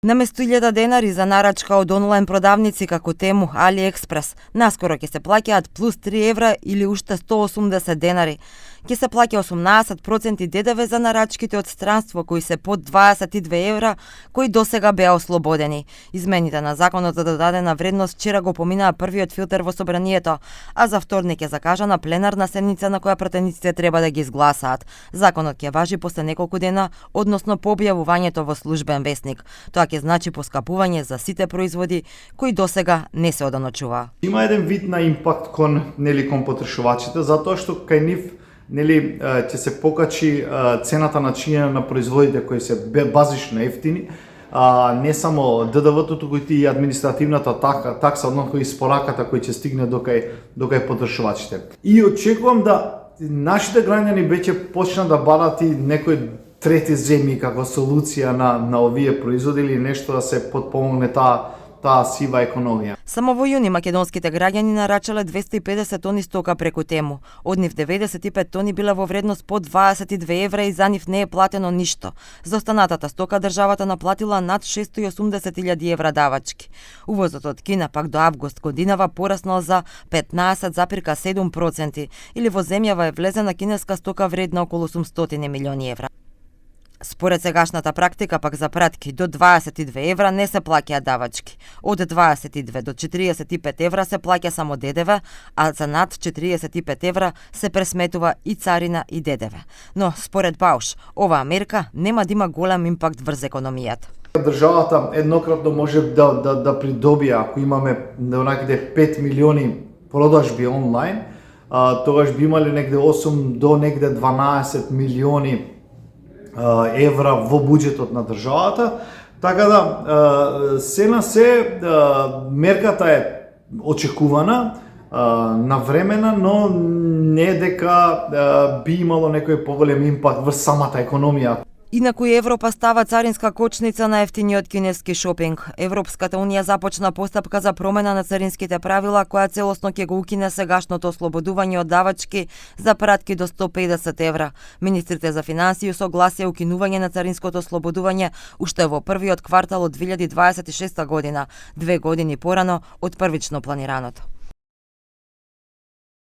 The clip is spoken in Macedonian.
Наместо 1000 денари за нарачка од онлайн продавници како Тему, AliExpress, наскоро ќе се плаќаат плюс 3 евра или уште 180 денари. Ќе се плаќа 18% ДДВ за нарачките од странство кои се под 22 евра, кои досега беа ослободени. Измените на законот за додадена вредност вчера го поминаа првиот филтер во собранието, а за вторник е закажана пленарна седница на која пратениците треба да ги изгласаат. Законот ќе важи после неколку дена, односно по објавувањето во службен весник. Тоа ќе значи поскапување за сите производи кои досега не се одоночуваа. Има еден вид на импакт кон потрошувачите, затоа што кај нив ќе се покачи цената на чинење на производите кои се базично ефтини, не само ДДВ-то, туку и административната такса, односно и спораката кој ќе стигне докај потрошувачите. И очекувам да нашите граѓани веќе почнат да барат и некои трети земји како солуција на овие производи или нешто да се подпомогне таа сива економија. Само во јуни македонските граѓани нарачале 250 тони стока преку Тему. Од нив 95 тони биле во вредност по 22 евра и за нив не е платено ништо. За останатата стока државата наплатила над 680.000 евра давачки. Увозот од Кина пак до август годинава пораснал за 15,7% или во земјава е влезена кинеска стока вредна околу 800 милиони евра. Според сегашната практика пак за пратки до 22 евра не се плаќаат давачки. Од 22 до 45 евра се плаќа само ДДВ, а за над 45 евра се пресметува и царина и ДДВ. Но според Бауш, оваа мерка нема да има голем импакт врз економијата. Државата еднократно може да придобие, ако имаме некаде 5 милиони продажби онлайн, тогаш би имале негде 8 до негде 12 милиони евра во буџетот на државата, така да се на се мерката е очекувана, навремена, но не дека би имало некој поголем импакт врз самата економија. Инаку и Европа става царинска кочница на ефтиниот кинески шопинг. Европската унија започна постапка за промена на царинските правила, која целосно ќе го укине сегашното ослободување од давачки за пратки до 150 евра. Министрите за финансии согласија укинување на царинското ослободување уште во првиот квартал од 2026 година, 2 години порано од првично планираното.